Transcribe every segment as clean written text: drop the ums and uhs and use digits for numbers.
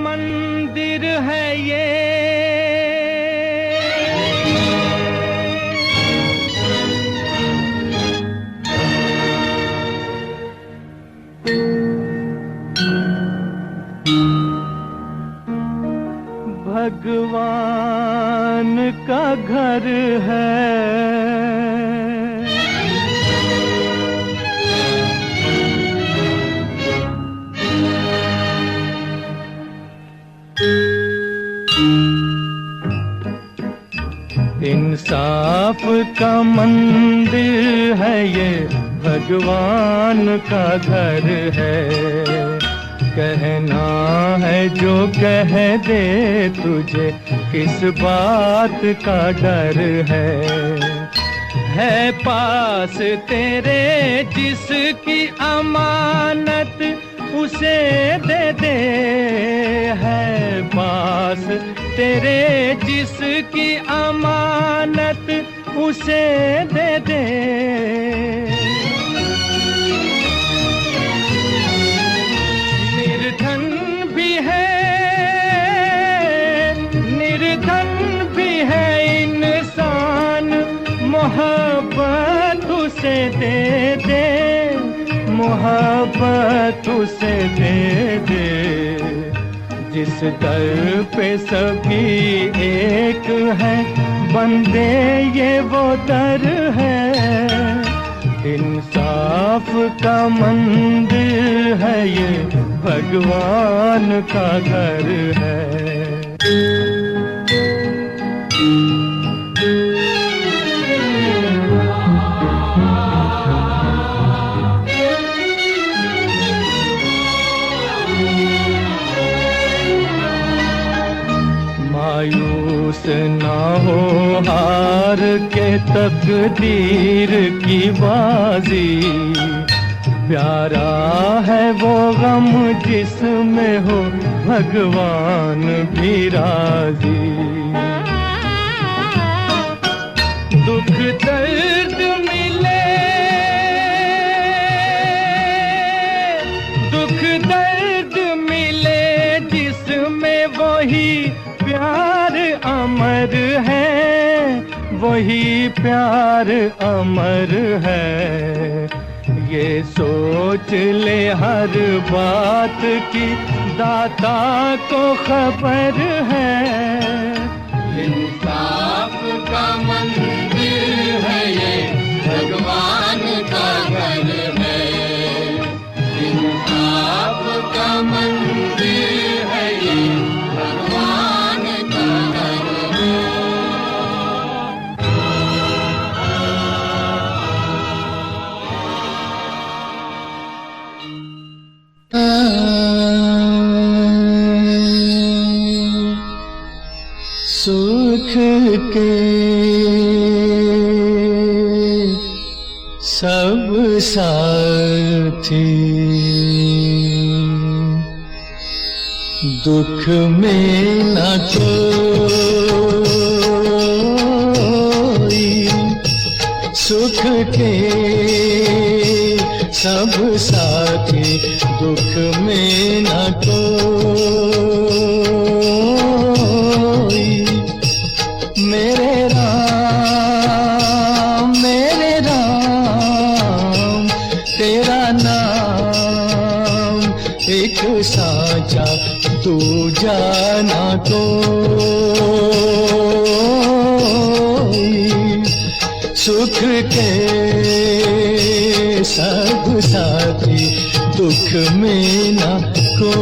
मंदिर है ये, भगवान का घर है। इंसाफ का मंदिर है ये, भगवान का घर है। कहना है जो कह दे तुझे, किस बात का डर है पास तेरे जिसकी अमानत उसे दे दे, है पास तेरे जिसकी अमानत उसे दे दे। निर्धन भी है, निर्धन भी है इंसान, मोहब्बत उसे दे दे, मोहब्बत उसे दे दे। जिस दर पे सभी एक है, बंदे ये वो दर है। इंसाफ का मंदिर है ये, भगवान का घर है। मायूस ना हो हार के तकदीर की बाजी, प्यारा है वो गम जिसमें हो भगवान भी राजी। दुख दर्द मिले, दुख दर्द मिले जिसमें वही प्यार अमर है, वही प्यार अमर है। ये सोच ले हर बात की दाता को खबर है। इंसाफ का मंदिर है ये, भगवान का घर है। इंसाफ का मंदिर है ये, भगवान का घर है। सुख के सब साथी, दुख में न कोई। सुख के सब साथी, दुख में न कोई। मेरे राम तेरा नाम एक साचा, तू जाना कोई। सुख के सब साथी, दुख में न कोई।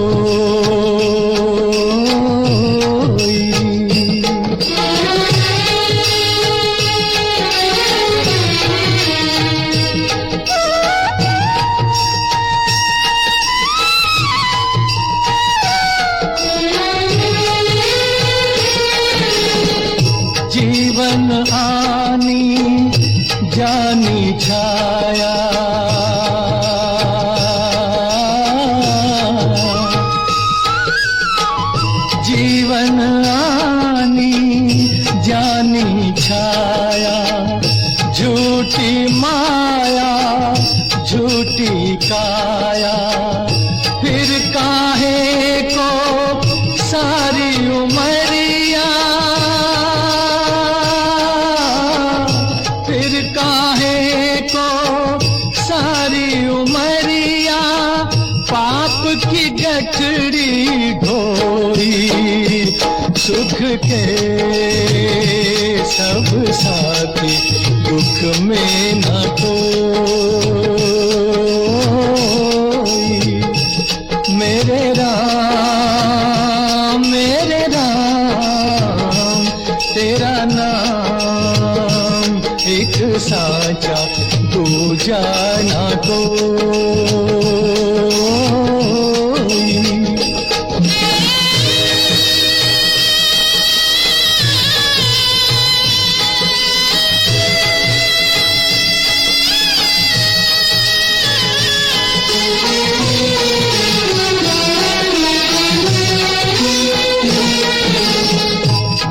जीवन आनी जानी छाया, की गठरी ढोई, सुख के सब साथी दुख में न कोई। मेरे राम तेरा नाम एक साचा, दूजा ना कोई।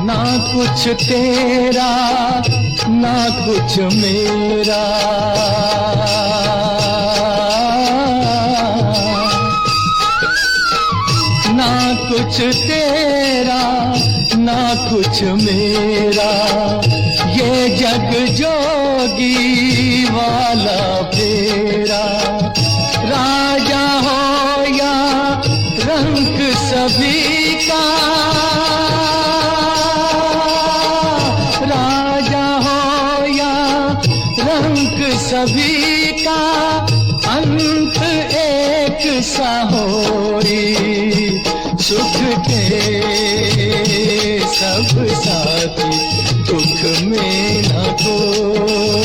ना कुछ तेरा ना कुछ मेरा, ना कुछ तेरा ना कुछ मेरा, ये जग जोगी वाला फेरा। राजा हो या रंग सभी का, राजा हो या रंग सभी का, अंत एक सा होई। सुख के सब साथी दुख में न कोई।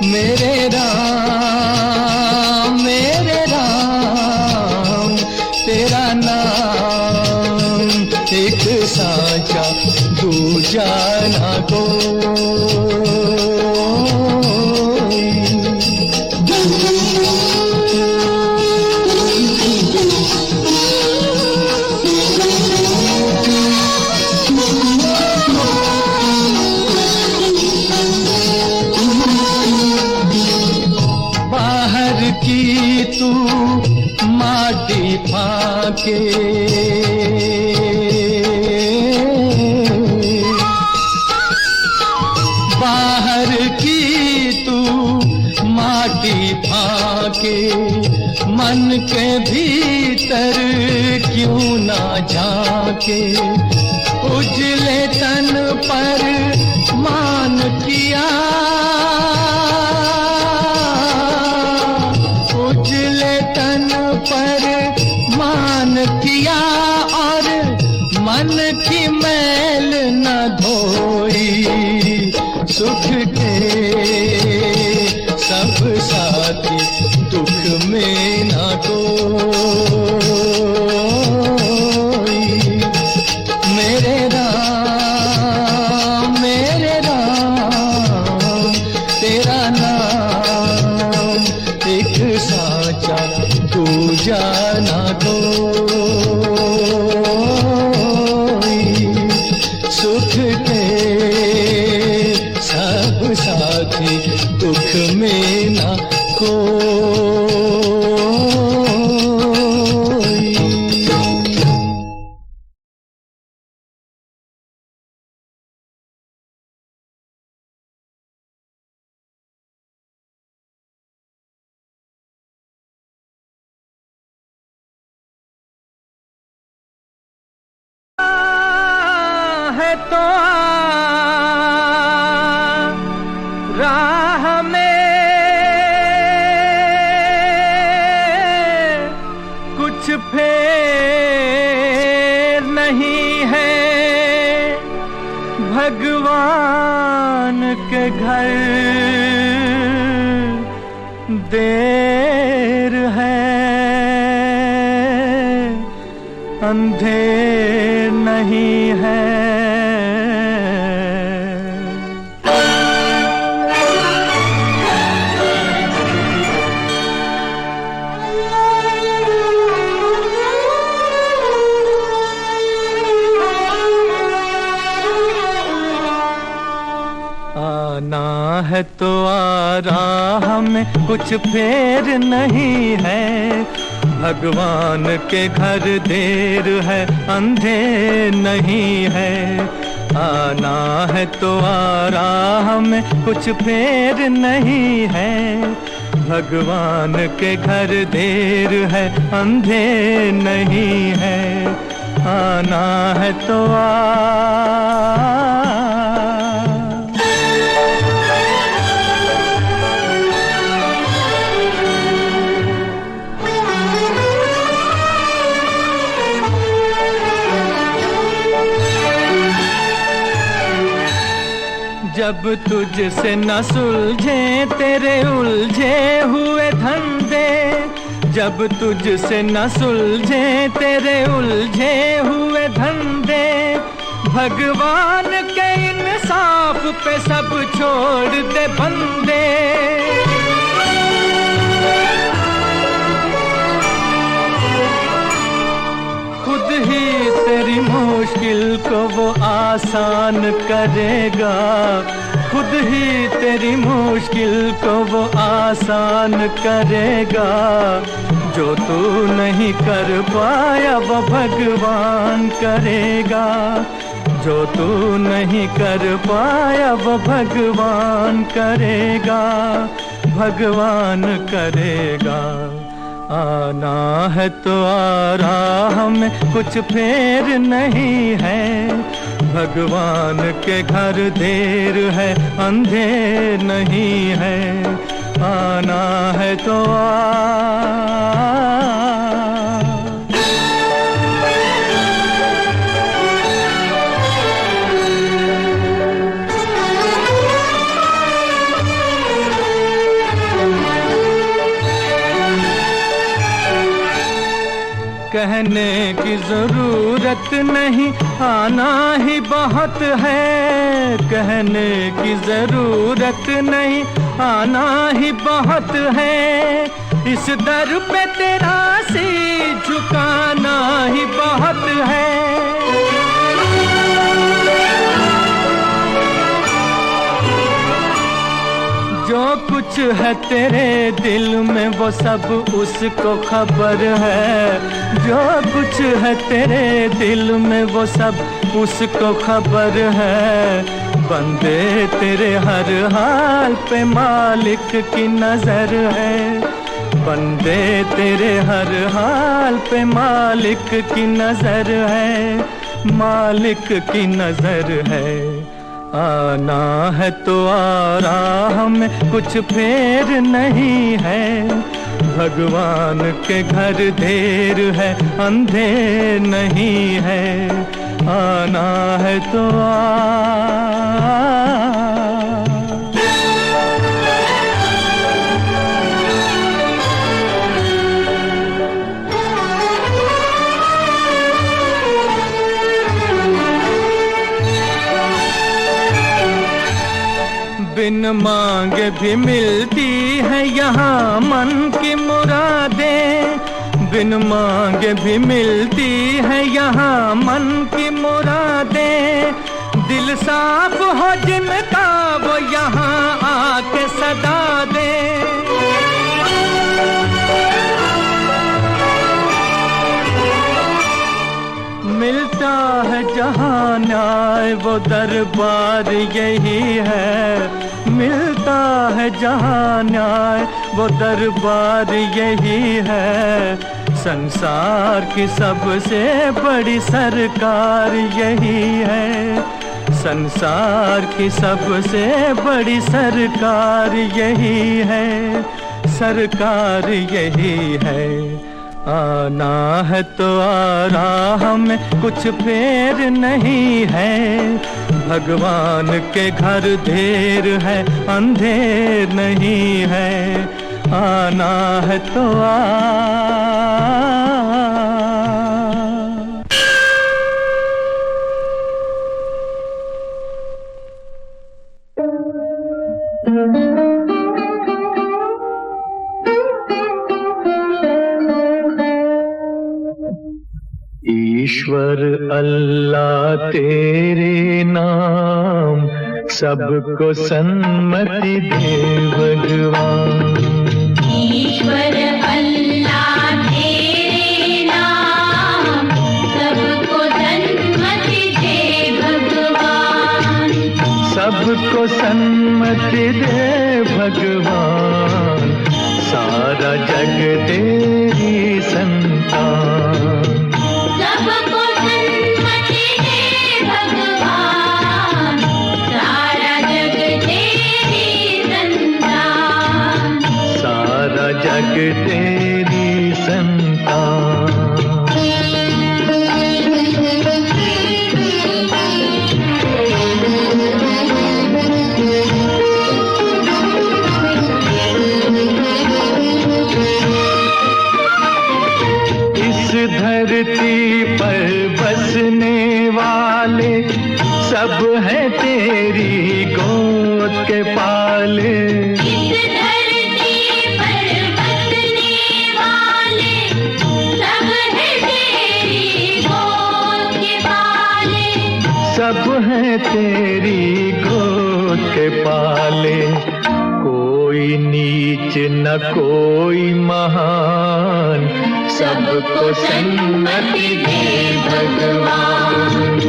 मेरे राम तेरा नाम एक साचा, दूजा ना कोई। बाहर की तू माटी फाके, बाहर की तू माटी फाके, मन के भीतर क्यों ना झांके। उजले तन पर मान किया, उजले तन पर मान किया, और मन की मैल न धोई। सुख के सब साथी दुख में न कोई। मेरे राम तेरा नाम एक साचा, दूजा ना कोई। सुख के सब साथी दुख में ना कोई। है तो राह में कुछ फेर नहीं है। भगवान के घर देर है, अंधेर नहीं है। आना है तो आ राह में कुछ फेर नहीं है। भगवान के घर देर है, अंधेर नहीं है। आना है तो आ राह में कुछ फेर नहीं है। भगवान के घर देर है, अंधे नहीं है, आना है तो आ। जब तुझसे न सुलझे तेरे उलझे हुए धंधे, जब तुझसे न सुलझे तेरे उलझे हुए धंधे, भगवान के इंसाफ पे सब छोड़ दे बंदे। खुद ही तेरी मुश्किल को वो आसान करेगा, खुद ही तेरी मुश्किल को वो आसान करेगा। जो तू नहीं कर पाया वो भगवान करेगा, जो तू नहीं कर पाया वो भगवान करेगा, भगवान करेगा। आना है तो आ, राह में कुछ फेर नहीं है, भगवान के घर देर है, अंधे नहीं है, आना है तो आ। कहने की जरूरत नहीं, आना ही बहुत है, कहने की जरूरत नहीं, आना ही बहुत है। इस दर पे तेरा सिर झुकाना ही बहुत है। जो कुछ है तेरे दिल में वो सब उसको खबर है, जो कुछ है तेरे दिल में वो सब उसको खबर है। बंदे तेरे हर हाल पे मालिक की नजर है, बंदे तेरे हर हाल पे मालिक की नजर है, मालिक की नजर है। आना है तो आ, राह में कुछ फेर नहीं है, भगवान के घर देर है, अंधे नहीं है, आना है तो आ। बिन मांगे भी मिलती है यहाँ मन की मुरादें, बिन मांगे भी मिलती है यहाँ मन की मुरादें। दिल साफ हो जिनका वो यहाँ आके सदा दे। मिलता है जहाँ न्याय वो दरबार यही है, मिलता है जहाँ न्याय वो दरबार यही है। संसार की सबसे बड़ी सरकार यही है, संसार की सबसे बड़ी सरकार यही है, सरकार यही है। आना है तो आ, राह में कुछ फेर नहीं है, भगवान के घर देर है, अंधेर नहीं है, आना है तो आ। ईश्वर अल्लाह तेरे नाम सबको सन्मति दे भगवान। ईश्वर अल्लाह तेरे नाम सबको सन्मति दे भगवान। सबको सन्मति दे भगवान, जग तेरी संतान। सबको सन्मति दे भगवान, सारा जग तेरी संतान। सारा जग तेरी संतान। धरती पर बसने वाले सब हैं तेरी गोद के पाले। इस धरती पर बसने वाले सब हैं तेरी गोद के पाले। सब हैं तेरी गोद के पाले। कोई नीच न कोई महान, सबको सन्मति दे भगवान।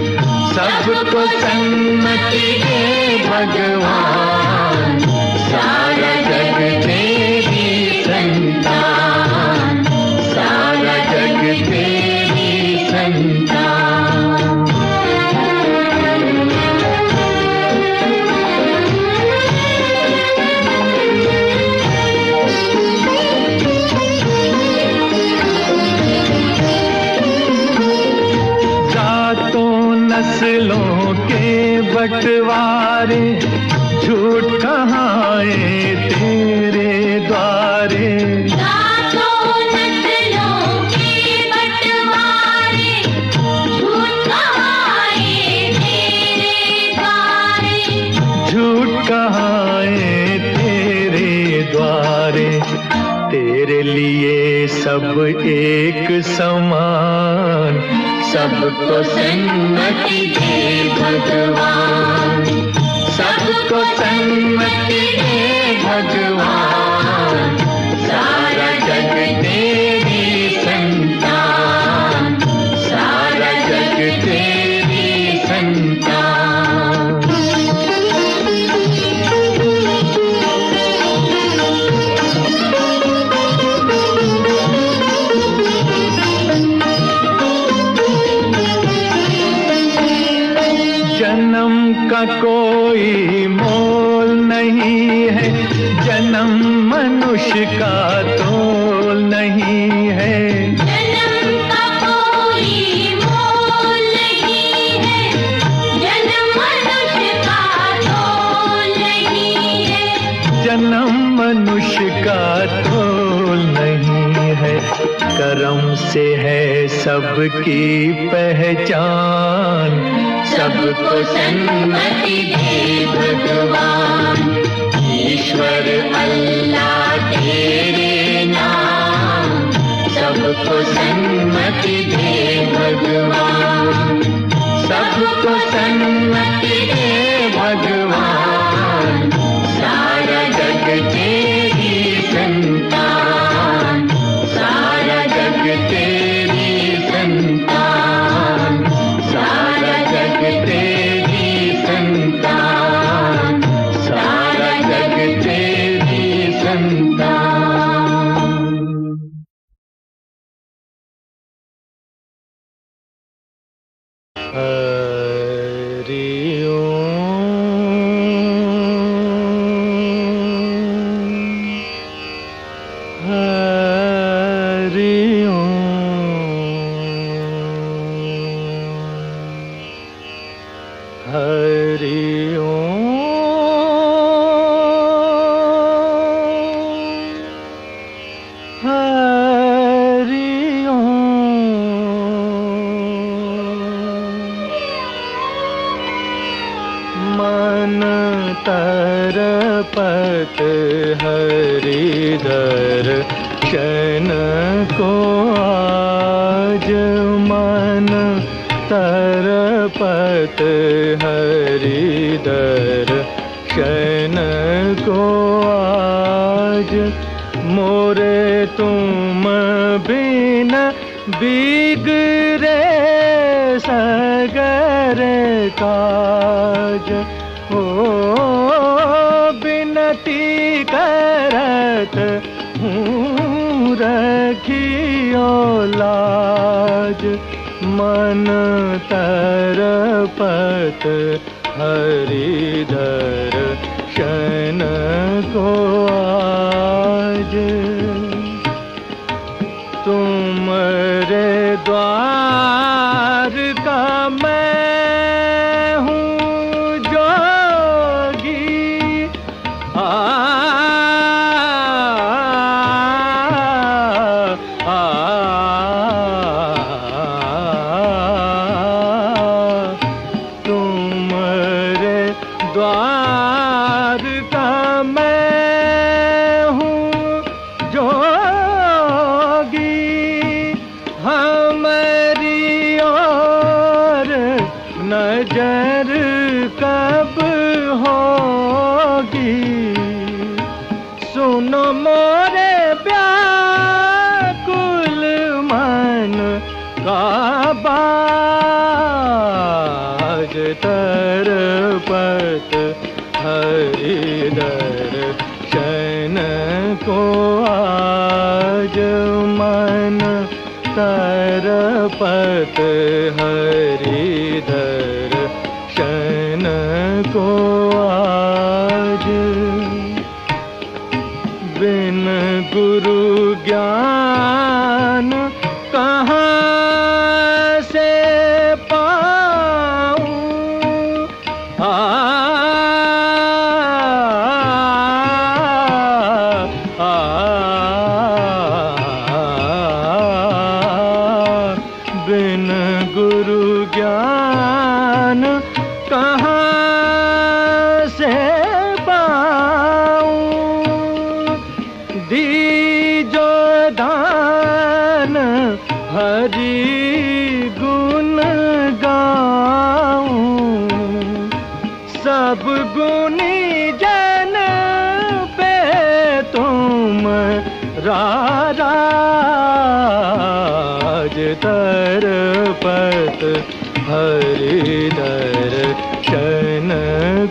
सबको सन्मति दे भगवान। सारा जग तेरी संतान। सारा जग तेरी संतान। नस्लों के बंटवारे झूठ कहाए तेरे द्वारे। सातों नस्लों के बंटवारे झूठ कहाए तेरे द्वारे। झूठ कहाए तेरे द्वारे। तेरे लिए सब एक समान, सबको सन्मति दे भगवान। सबको सन्मति दे भगवान। सारा जग तेरी संतान। सारा जग तेरी संतान। जन्म का कोई मोल नहीं है, जन्म मनुष्य का तोल नहीं है। जन्म का कोई मोल नहीं है, जन्म मनुष्य का तोल नहीं है। जन्म मनुष्य का तोल नहीं है। कर्म से है सबकी पहचान। सबको सन्मति दे भगवान। ईश्वर अल्लाह तेरे नाम। सबको सन्मति दे भगवान। सबको सन्मति दे भगवान। सारा जग तेरी संतान। सारा जग तेरी संतान। सारा जग तेरी संतान। सारा जग तेरी संतान। हरि ओम। हरि ओम। हरि ओम। हरि ओम। मन तरपत हरिधर क्षण को आज। मन तरपत हरिधर क्षण को आज। मोरे तुम बिन बिगड़े सगर काज। ओ बिनती करत हूँ रखियो लाज, मन तरपत हरि दर्शन को आज। तुम्हारे द्वार का मैं हूँ जोगी, तुम्हारे द्वार का मैं हूँ जोगी, हमारी और नजर कब होगी। सुनो मोरे व्याकुल मन का बाज, तरपत हरि दर्शन को आज। मन तरपत हरि दर्शन को आज। बिन गुरु ज्ञान कहाँ से पाऊं, बिन गुरु ज्ञान कहाँ से पाऊं। दीजो दान हरि गुण गाऊं, सब गुणी जन पे तुम राज। तरपत हरि दर्शन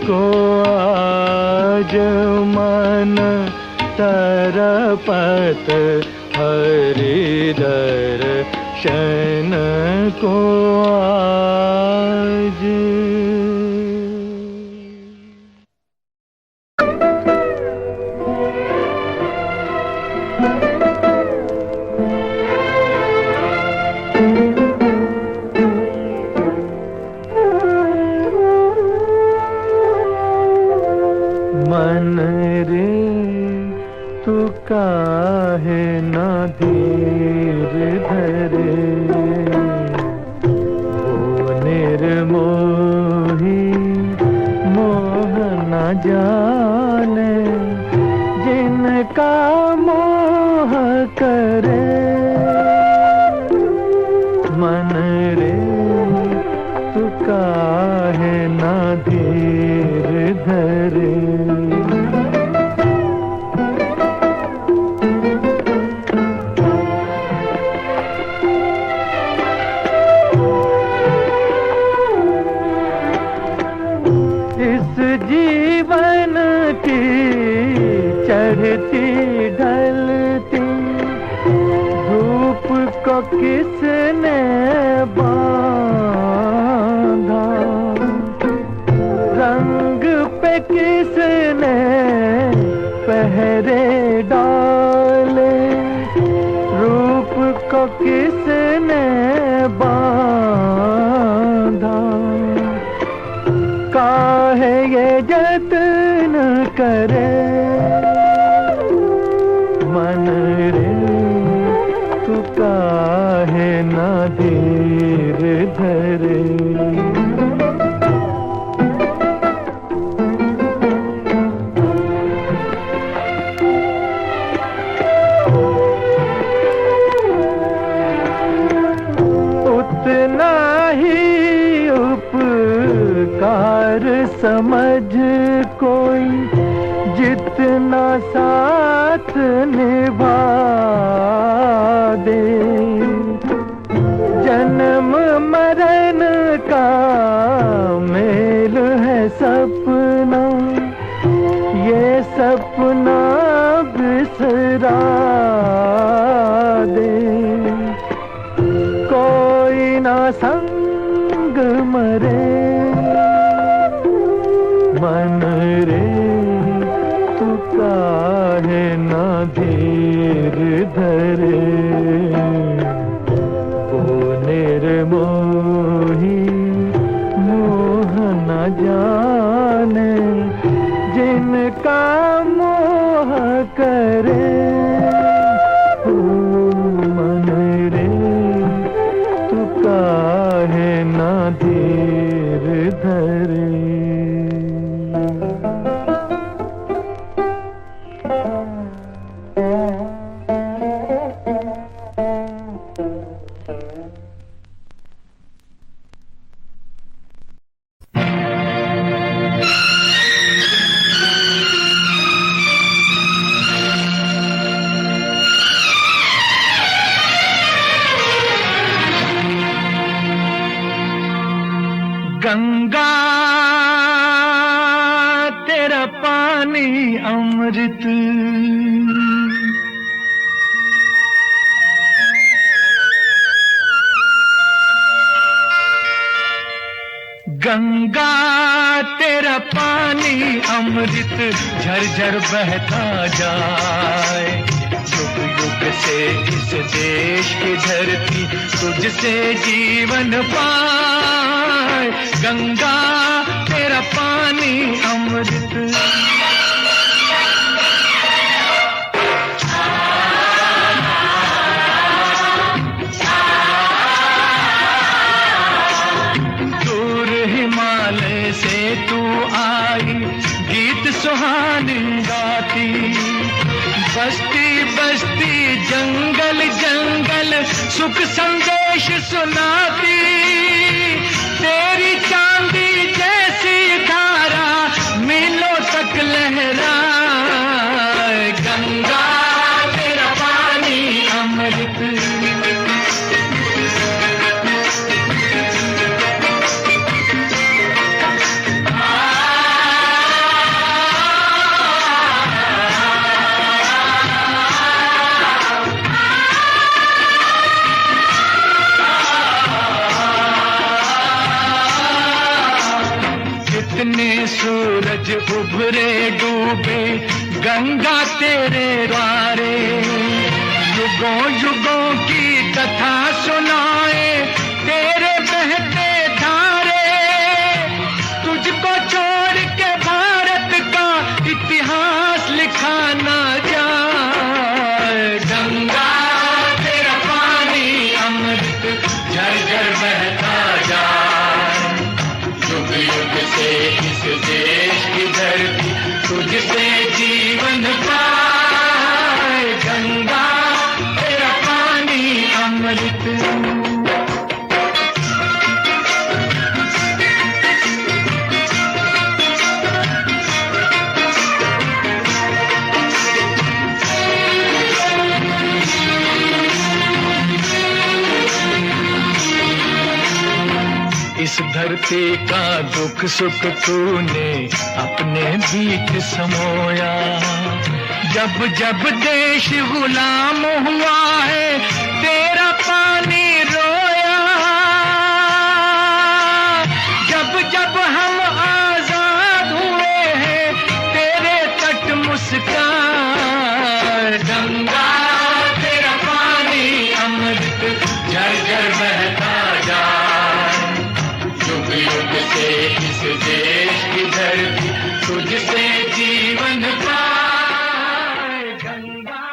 को आज। मन तरपत हरि दर्शन को आज। मन रे तू काहे ना धीर धरे, ओ निर्मोही मोह न जाने, जिनका मोह करे। मन रे तू काहे ना धीर धरे, जीवन की चढ़ती ढलती धूप को किसने बांधा, रंग पे किसने पहरे डाले, रूप को किसने बांधा। काहे ये जतन करे, मन रे तू काहे ना धीर धरे। उतना ही उपकार समझ कोई, जितना साथ निभा दे। जन्म मरण का मेल है सपना, ये सपना बिसरा धरे वो निर्मोही मोह न जाने जिनका मोह करे तू मन रे तू काहे न धीर धरे। गंगा तेरा पानी अमृत गंगा तेरा पानी अमृत झरझर बहता जाए। युग युग से इस देश की धरती तुझसे जीवन पाए। गंगा तेरा पानी अमृत से तू आई गीत सुहानी गाती। बस्ती बस्ती जंगल जंगल सुख संदेश सुनाती। तेरी चांदी जैसी धारा मीलों तक लहराए। गंगा तेरा पानी अमृत सूरज उभरे डूबे गंगा तेरे द्वारे। युगों युगों की कथा सुनाए तेरे बहते धारे। तुझको छोड़ के भारत का इतिहास लिखा ना जाए। गंगा तेरा पानी अमृत झरझर बहता जाए। युग युग से इस देश की धरती तुझसे जीवन पाए। गंगा तेरा पानी अमृत इस धरती का दुख सुख तूने अपने बीच समोया। जब जब देश गुलाम हुआ है तेरा पानी रोया। जब जब हम आजाद हुए हैं तेरे तट मुस्कान। गंगा तेरा पानी अमृत झरझर बहता जाए। युग युग से इस देश की धरती तुझसे जीवन पाए। गंगा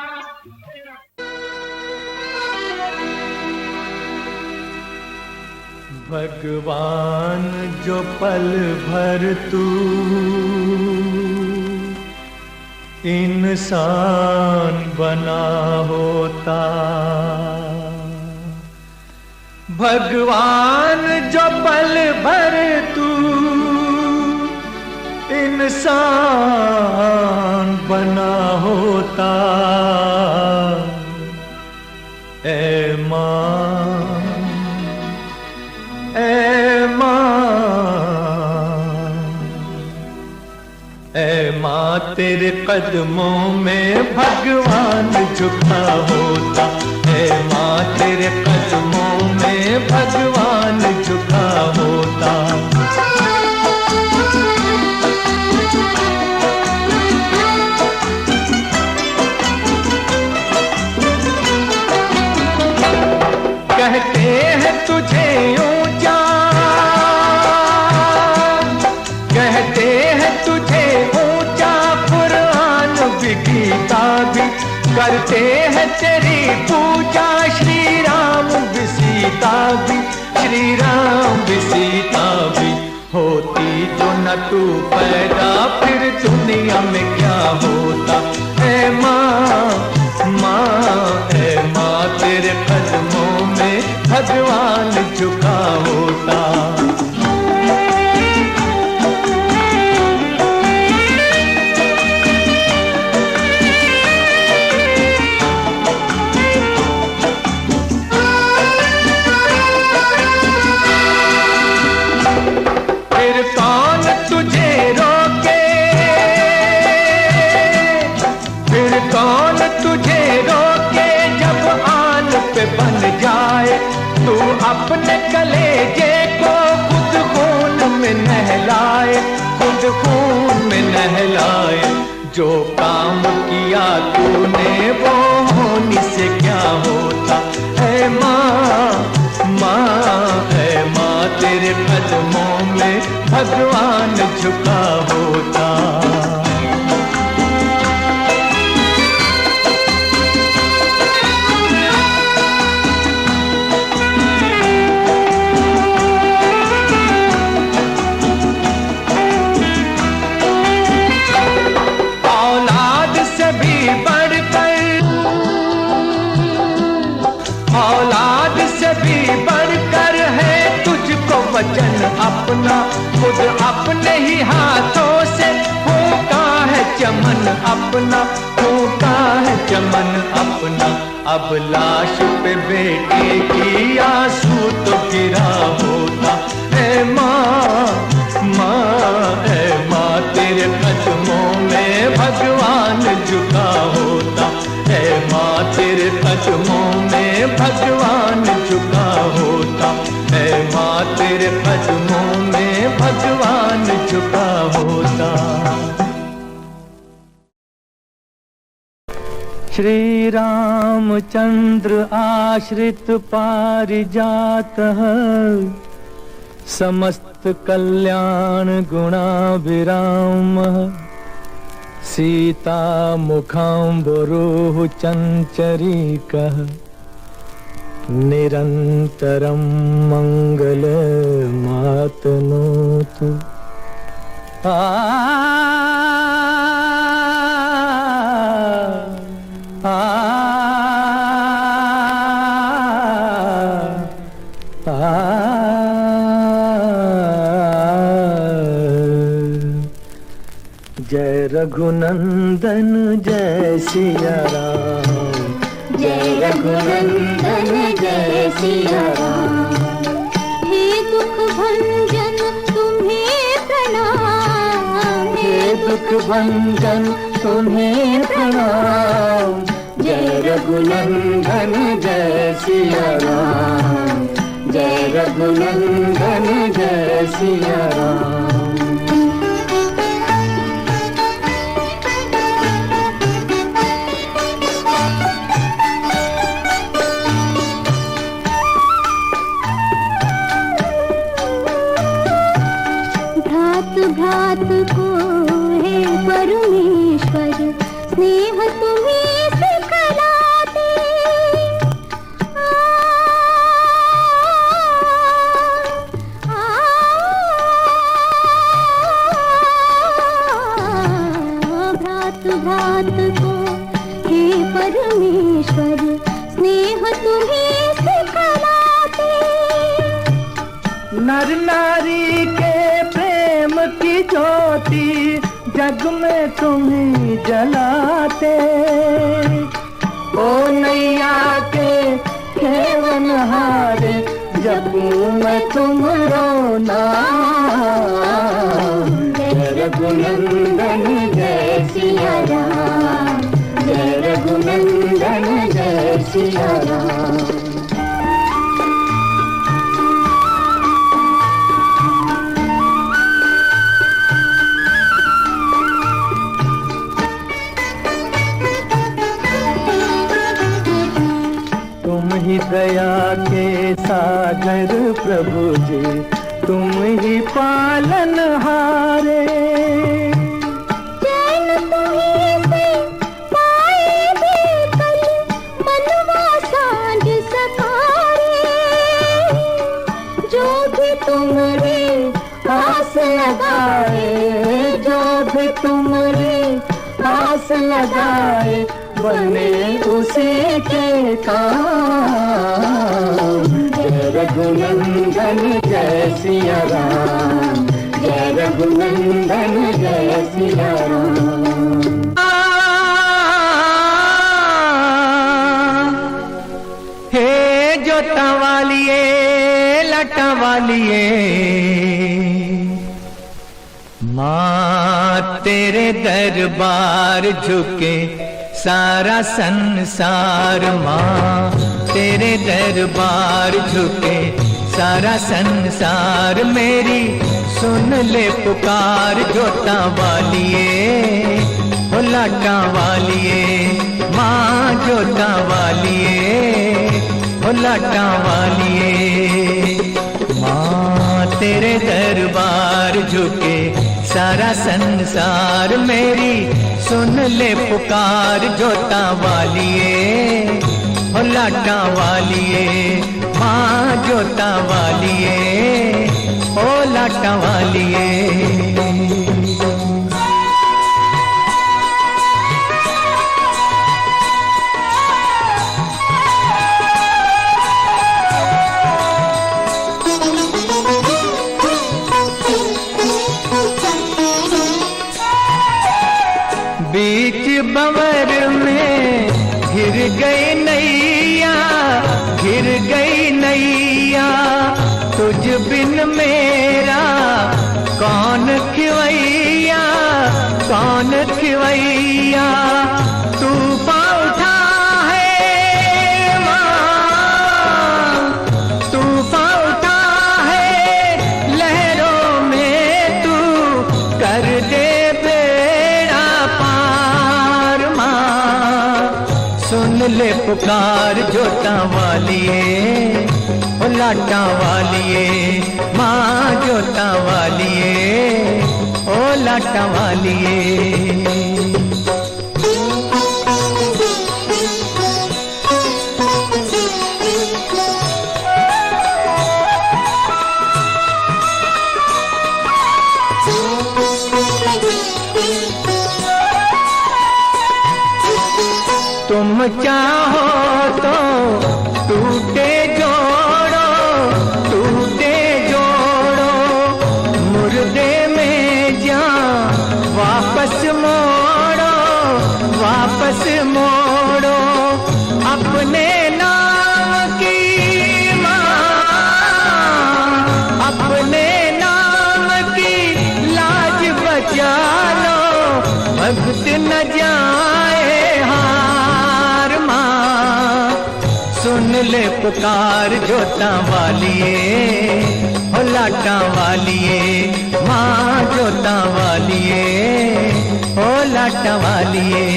भगवान जो पल भर तू इंसान बना होता। भगवान जो पल भर तू इंसान बना होता। ए माँ ए माँ तेरे कदमों में भगवान झुका होता। ए माँ तेरे कदमों में भगवान झुका होता। करते हैं तेरी पूजा, श्री राम भी सीता भी, श्री राम भी सीता भी। होती जो न तू पैदा फिर दुनिया में क्या होता। ऐ माँ ऐ माँ तेरे कदमों में भगवान झुका होता। अपने कलेजे को खुद खून में नहलाए, खुद खून में नहलाए। जो काम किया तूने वो होने से क्या होता। ऐ माँ ऐ माँ तेरे कदमों में भगवान झुका होता। वचन अपना खुद अपने ही हाथों से फूका है चमन अपना, फूका है चमन अपना। अब लाश पे बेटे की आंसू तो गिरा होता। ऐ माँ ऐ माँ तेरे कदमों में भगवान झुका होता। ऐ माँ तेरे कदमों में भगवान झुका होता। ऐ माँ तेरे कदमों में भगवान झुका होता। श्री रामचंद्र आश्रित पारिजातः, समस्त कल्याण गुणाभिरामः। सीता मुखाम्बुरुः चञ्चरीकः, निरन्तरं मङ्गलमातनोतु। जय रघुनंदन जय सिया राम, जय रघुनंदन जय सिया राम। हे दुख भंजन तुम्हें प्रणाम, हे दुख भंजन तुम्हें प्रणाम। जय रघुनंदन जय सिया राम, जय रघुनंदन जय सिया राम। भ्रात को हे परमेश्वर, स्नेह तुम्हें सिखलाते। भ्रात को हे परमेश्वर, स्नेह तुम्हें सिखलाते। नर नारी के प्रेम की ज्योति जग में तुम्हें जलाते। ओ नैया के खेवनहार, जपूं मैं तुमरो नाम। जय रघुनंदन जय सिया राम, जय रघुनंदन जय सिया राम। ही दया के सागर प्रभु जी, तुम ही पालन हारे। चैन तुम्हीं से पाए बेकल, तुमरी आस लगाए, जो भी तुमरी आस लगाए, बने उसी के काम। जय रघुनंदन जय सिया राम, जय रघुनंदन जय सिया राम। हे जोता वालिए लटा वालिए, माँ तेरे दरबार झुके सारा संसार। माँ तेरे दरबार झुके सारा संसार, मेरी सुन ले पुकार जोता वालिए ओ लाटा वालिए। माँ जोता वालिए ओ लाटा वालिए, माँ तेरे दरबार झुके सारा संसार, मेरी सुन ले पुकार जोता वालिए ओ लाटा वालिए। माँ जोता वालिए ओ लाटा वालिए। बीच बंवर में घिर गई नैया, घिर गई नैया, तुझ बिन मेरा कौन खिवैया, कौन खिवैया। तूफान उठा है माँ, तूफान उठा है लहरों में, तू कर दे सुन ले पुकार जोता वालिए ओ लाटा वालिए। माँ जोता वालिए ओ लाटा वालिए। तुम चाहो तो टूटे जोड़ो, टूटे जोड़ो, मुर्दे में जान वापस मोड़ो, वापस मोड़ो। अपने नाम की माँ, अपने नाम की लाज बचा लो, भक्त न जाए सुन ले पुकार जोता वालिए ओ लाटा वालिए। माँ जोता वालिए ओ लाटा वालिए।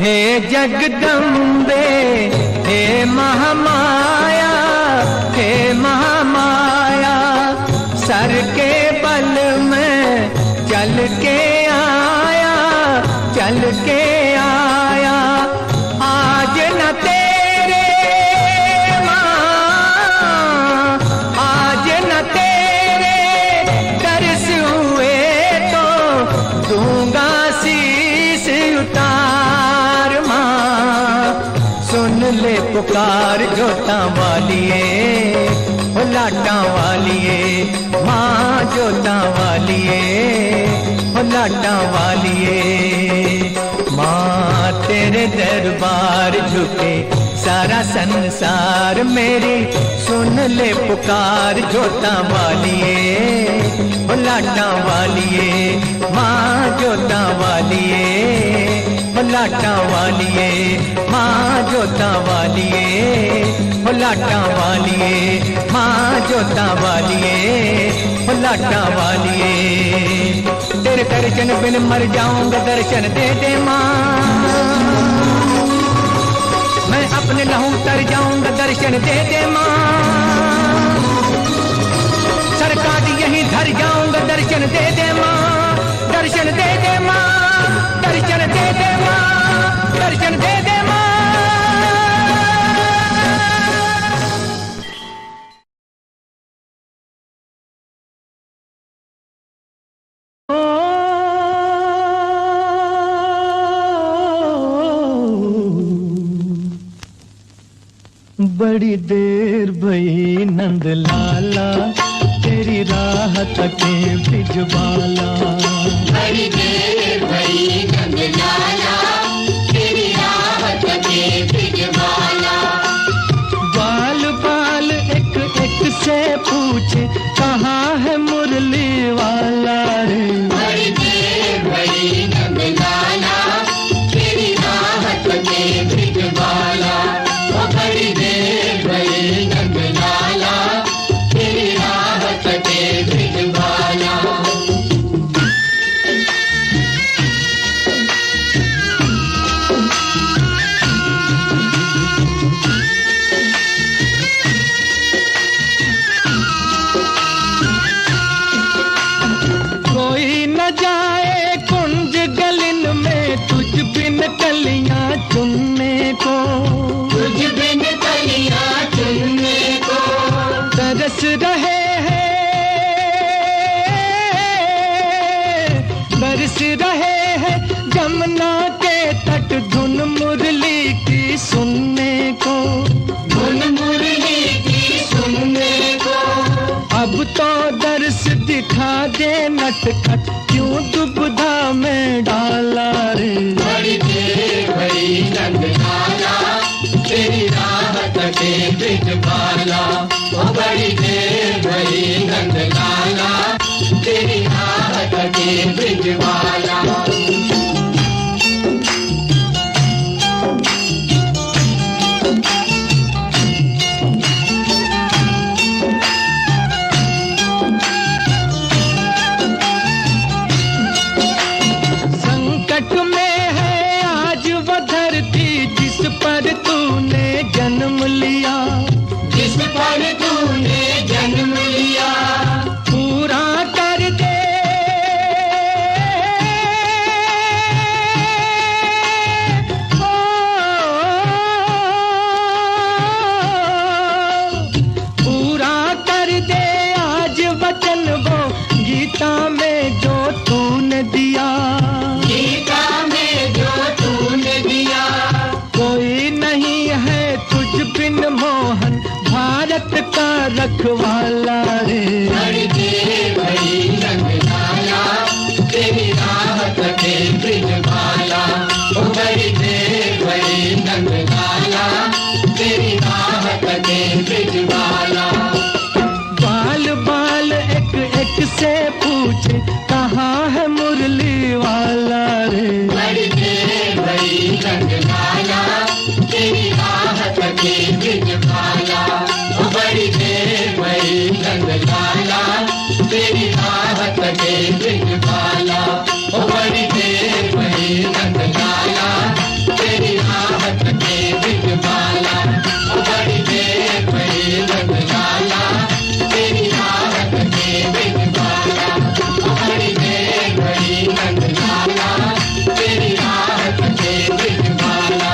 हे जगदम्बे हे महामाया, हे महामाया, सर के बल में चल के आया, चल के आया। आज न तेरे माँ, आज न तेरे दर्श हुए तो दूंगा शीश उतार। सुन ले पुकार जोता वालिए ओ लाटा वालिए। माँ जोता वालिए ओ लाटा वालिए। माँ तेरे दरबार झुके सारा संसार, मेरी सुन ले पुकार जोता वालिए ओ लाटा वालिए। माँ जोता वालिए ओ लाटा वालिए। माँ जोता वालिए ओ लाटा वालिए। माँ जोता वालिए ओ लाटा वालिए। तेरे दर्शन बिन मर जाऊंगा, दर्शन दे दे माँ। मैं अपने लहू तर जाऊंगा, दर्शन दे दे माँ। मर जाऊंगा दर्शन दे दे माँ, दर्शन दे दे माँ, दर्शन दे दे माँ, दर्शन दे दे माँ। बड़ी देर भई नंद लाला, तेरी राह तके बिजबाला। बड़ी देर भई नंद लाला, तेरी राह तके बिजबाला। बाल बाल एक एक से पूछे, कहाँ है मुरली वाला रे। बड़ी देर भई नंद लाला, तेरी राह तके बिजबाला। बड़ी देर भई नंद लाला, तेरी राह तके बिजबाला। कोई न जाए कुंज गलिन में, तुझ बिन कलियां चुनने को। तुझ बिन कलियां चुनने को। तरस रहे हैं, बरस रहे हैं जमुना के तट, धुन मुरली की सुनने को। धुन मुरली की सुनने को। अब तो दर्श दिखा दे नटखट, क्यों दुविधा में डाला रे। बड़ी देर भई नंद लाला, तेरी राह तके बिजबाला। बड़ी देर भई नंद लाला, तेरी राह तके बिजबाला। संकट में है आज वो धरती, जिस पर तूने जन्म लिया। जिस पर तूने जन्म लिया। पूरा कर दे, पूरा कर दे आज वचन वो, गीता में जो तूने दिया। गीता में जो तूने दिया। कोई नहीं है तुझ बिन मोहन, भारत का रखवाला रे। बड़ी देर भई नंद लाला, तेरी राह तके बिजबाला। बड़ी देर भई नंद लाला, तेरी राह तके बिजबाला। बाल बाल एक एक से पूछे, कहाँ है मुरली वाला रे। बड़ी देर भई नंद लाला, तेरी राह तके बिजबाला। बड़ी देर भई नंद लाला, तेरी राह तके बिजबाला। बड़ी देर भई नंद लाला, तेरी राह तके बिजबाला। बड़ी देर भई नंद लाला, तेरी राह तके बिजबाला। बड़ी देर भई नंद लाला, तेरी राह तके बिजबाला।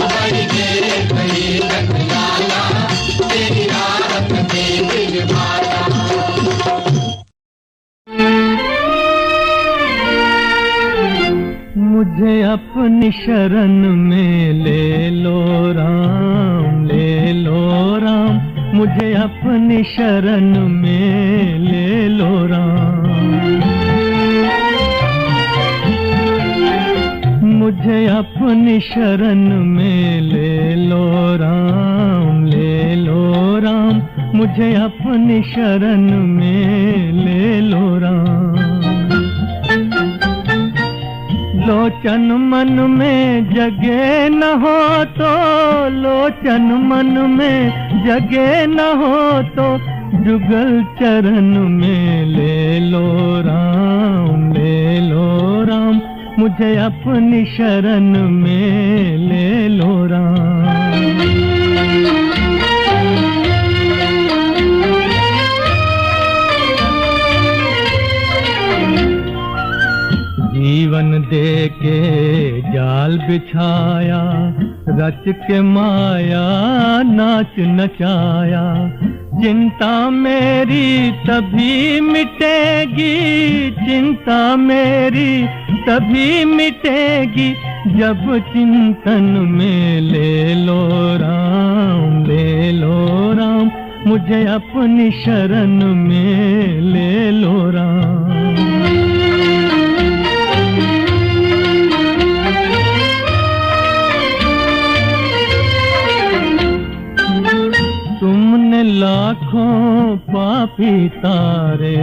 बड़ी देर भई नंद लाला, तेरी राह तके बिजबाला। मुझे अपनी शरण में ले लो राम, ले लो राम। मुझे अपनी शरण में ले लो राम। मुझे अपनी शरण में ले लो राम, ले लो राम। मुझे अपनी शरण में ले लो राम। लोचन मन में जगे न हो तो, लोचन मन में जगे न हो तो, जुगल चरण में ले लो राम, ले लो राम। मुझे अपनी शरण में ले लो राम। बिछाया, रच के माया नाच नचाया। चिंता मेरी तभी मिटेगी, चिंता मेरी तभी मिटेगी, जब चिंतन में ले लो राम, ले लो राम, मुझे अपनी शरण में ले लो राम। तुमने लाखों पापी तारे,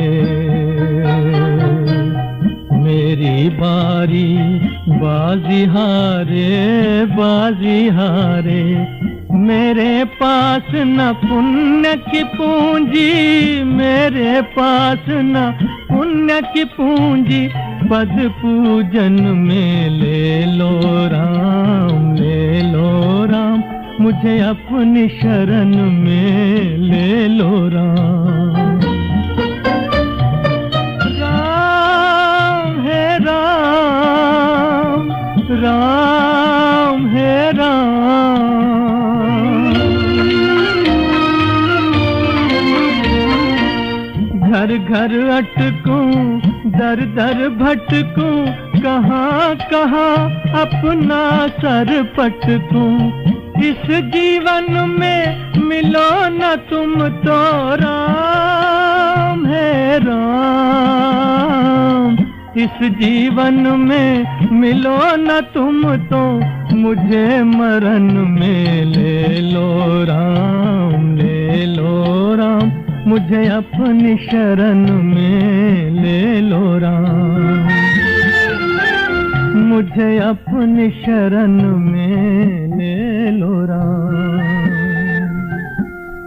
मेरी बारी बाजी हारे, बाजी हारे। मेरे पास न पुण्य की पूंजी, मेरे पास न पुण्य की पूंजी, पद पूजन में ले लो राम, ले लो राम, मुझे अपनी शरण में ले लो राम। राम है राम, राम है राम। घर घर अटकूं, दर दर भटकूं, कहाँ कहाँ अपना सर पटकूं। इस जीवन में मिलो न तुम तो राम है राम, इस जीवन में मिलो न तुम तो, मुझे मरण में ले लो राम, ले लो राम, मुझे अपनी शरण में ले लो राम, मुझे अपनी शरण में ले लो राम,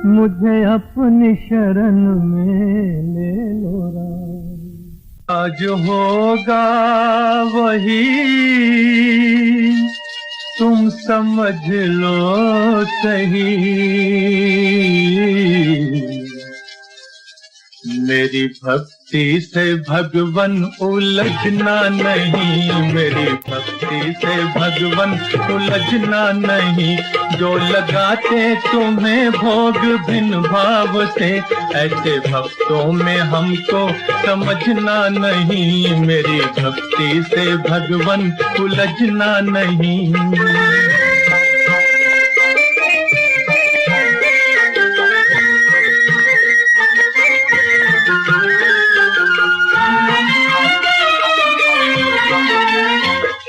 मुझे अपनी शरण में ले लो राम। आज होगा वही तुम समझ लो सही, मेरी भक्ति से भगवन उलझना नहीं, मेरी भक्ति से भगवन उलझना नहीं। जो लगाते तुम्हें भोग भिन्न भाव से, ऐसे भक्तों में हमको समझना नहीं, मेरी भक्ति से भगवन उलझना नहीं।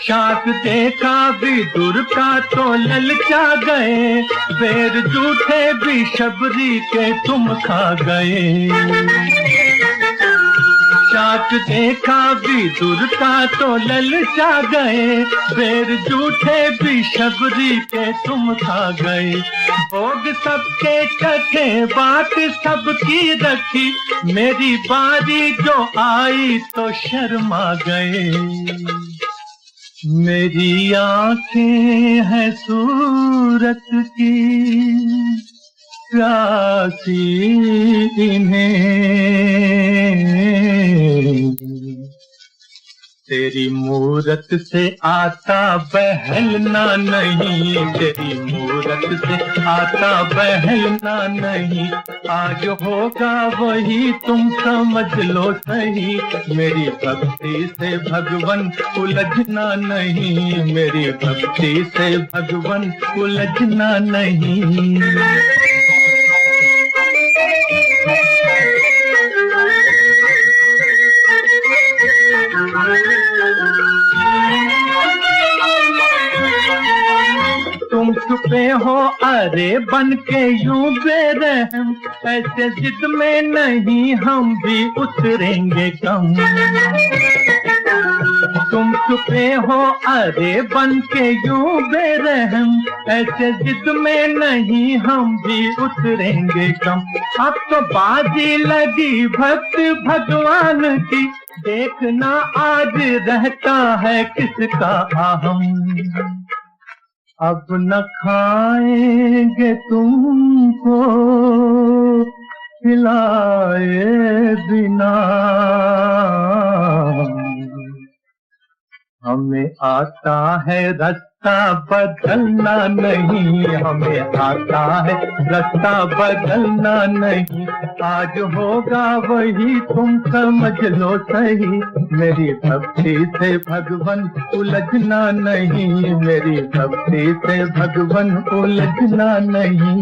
शाक देखा विदुर का तो ललचा गए, बेर झूठे भी शबरी के तुम खा गए। शाक देखा विदुर का तो ललचा गए, बेर झूठे भी शबरी के तुम खा गए। भोग सबके चखे बात सबकी रखी, मेरी बारी जो आई तो शर्मा गए। मेरी आँखें हैं सूरत की प्यासी इन्हें, तेरी मूरत से आता बहलना नहीं, तेरी मूरत से आता बहलना नहीं। आज होगा वही तुम समझ लो सही, मेरी भक्ति से भगवन उलझना नहीं, मेरी भक्ति से भगवन उलझना नहीं। तुम छुपे हो अरे बन के यूं बेरहम, ऐसे जिद में नहीं हम भी उतरेंगे कम। तुम छुपे हो अरे बन के यूं बेरहम, ऐसे जिद में नहीं हम भी उतरेंगे कम। अब तो बाजी लगी भक्त भगवान की, देखना आज रहता है किसका अहम। अब न खाएंगे तुमको खिलाए बिना, हमें आता है रस रास्ता बदलना नहीं हमें आता है, रास्ता बदलना नहीं। आज होगा वही तुम समझ लो सही, मेरी भक्ति से भगवन उलझना नहीं, मेरी भक्ति से भगवन उलझना नहीं।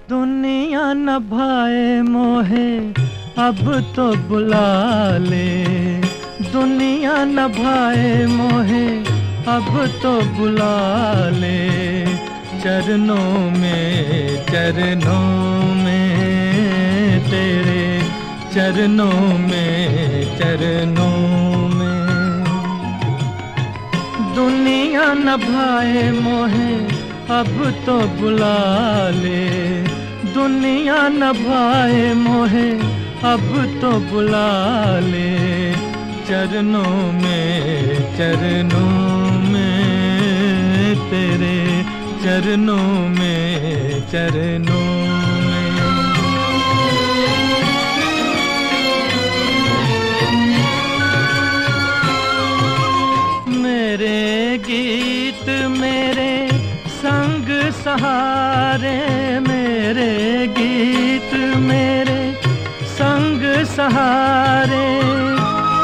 दुनिया न भाए मोहे अब तो बुला ले, दुनिया न भाए मोहे अब तो बुला ले। चरणों में तेरे, चरणों में दुनिया न भाए मोहे अब तो बुला ले, दुनिया न भाए मोहे अब तो बुला ले। चरणों में तेरे, चरणों में मेरे गीत मेरे संग सहारे, मेरे गीत मेरे संग सहारे।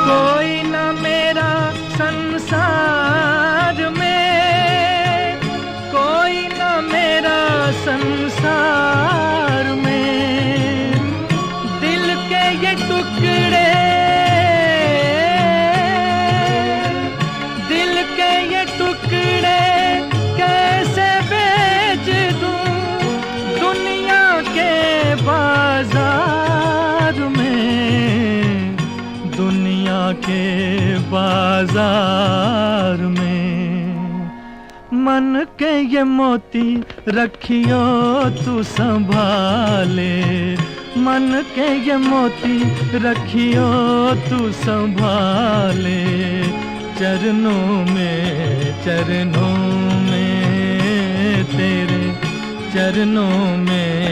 कोई न मेरा संसार में, कोई न मेरा संसार में। दिल के ये टुकड़े, दिल के ये टुकड़े कैसे बेच दूं दुनिया के बाजार में, दुनिया के बाजार में। मन के ये मोती रखियो तू संभाले, मन के ये मोती रखियो तू संभाले। चरणों में तेरे, चरणों में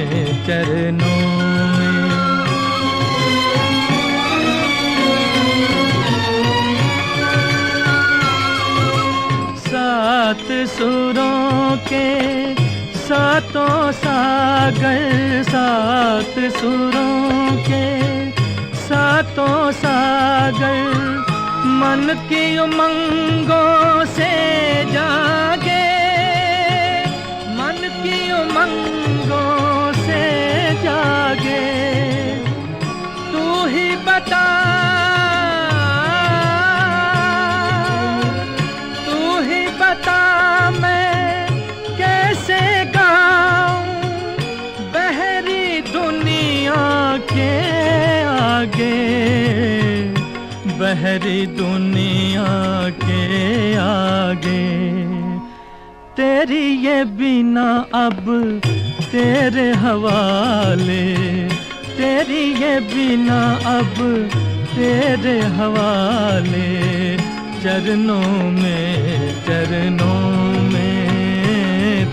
सात सुरों के सातों सागर, सात सुरों के सातों सागर। मन की उमंगों से जागे, मन की उमंगों से जागे। तू ही बता, तू ही बता मैं कैसे गाऊं बहरी दुनिया के आगे, बहरी दुनिया के आगे। तेरी ये बिना अब तेरे हवाले, तेरी ये बिना अब तेरे हवाले। चरणों में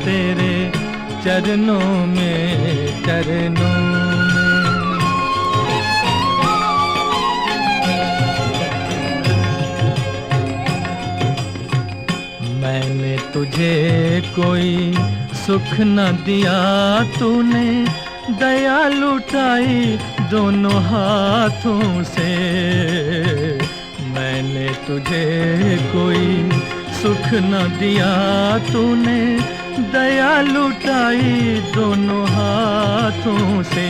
तेरे, चरणों में मैंने तुझे कोई सुख न दिया, तूने दया लुटाई दोनों हाथों से। मैंने तुझे कोई सुख न दिया, तूने दया लुटाई दोनों हाथों से।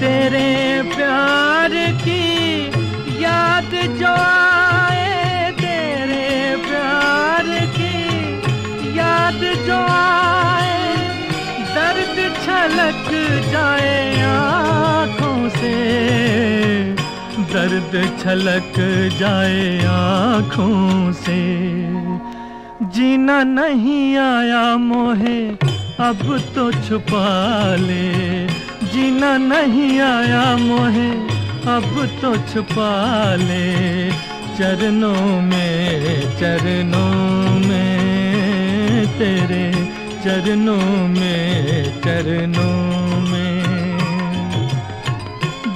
तेरे प्यार की याद जो आए, तेरे प्यार की याद जो आए, दर्द छलक जाए आँखों से, दर्द छलक जाए आँखों से। जीना नहीं आया मोहे अब तो छुपा ले, जीना नहीं आया मोहे अब तो छुपा ले। चरणों में तेरे, चरणों में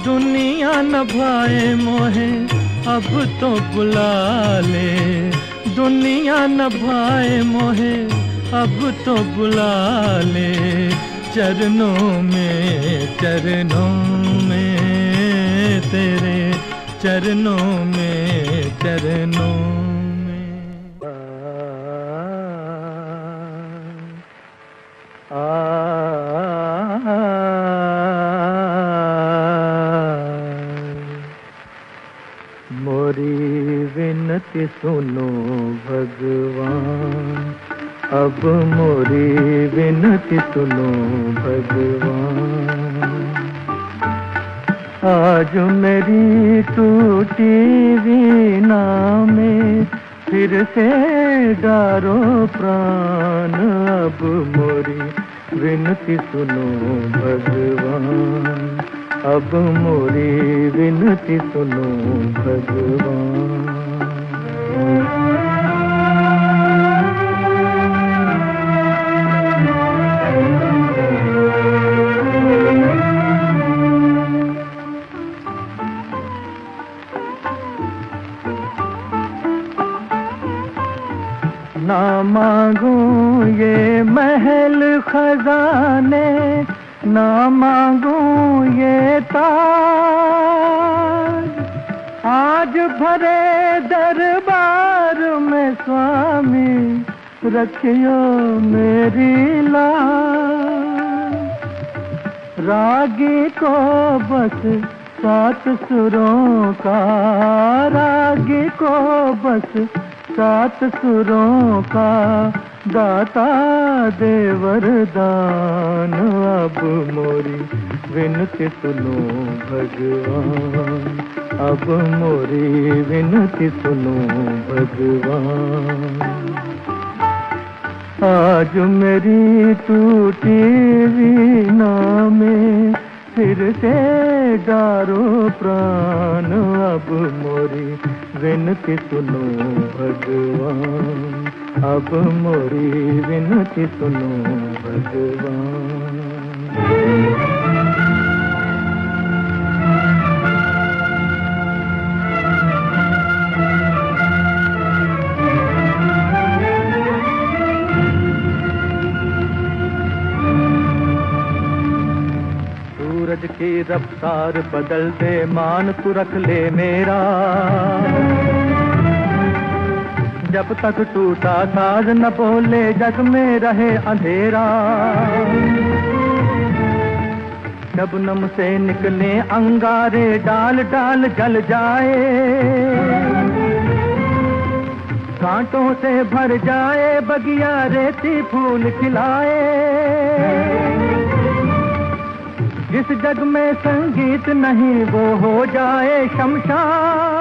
दुनिया न भाए मोहे अब तो बुला ले, दुनिया न भाए मोहे अब तो बुला ले, चरणों में तेरे चरणों में मोरी विनती सुनो भगवान, अब मोरी विनती सुनो भगवान। आज मेरी टूटी वीणा में फिर से डारो प्राण, अब मोरी विनती सुनो भगवान, अब मोरी विनती सुनो भगवान। ना मांगूं ये महल खजाने, ना मांगूं ये ताज, आज भरे दरबार में स्वामी रखियो मेरी लाज। रागी को बस 7 सुरों का, रागी को बस 7 सुरों का दाता दे वरदान, अब मोरी विनती सुनो भगवान, अब मोरी विनती सुनो भगवान। आज मेरी टूटी वीणा में फिर से डारो प्राण, अब मोरी विनती सुनो भगवान, अब मोरी विनती सुनो भगवान। सूरज की रफ्तार बदल दे, मान तू रख ले मेरा, जब तक टूटा साज न बोले जग में रहे अंधेरा। शबनम से निकले अंगारे, डाल डाल जल जाए, कांटों से भर जाए बगिया, रेती फूल खिलाए। जिस जग में संगीत नहीं वो हो जाए शमशान,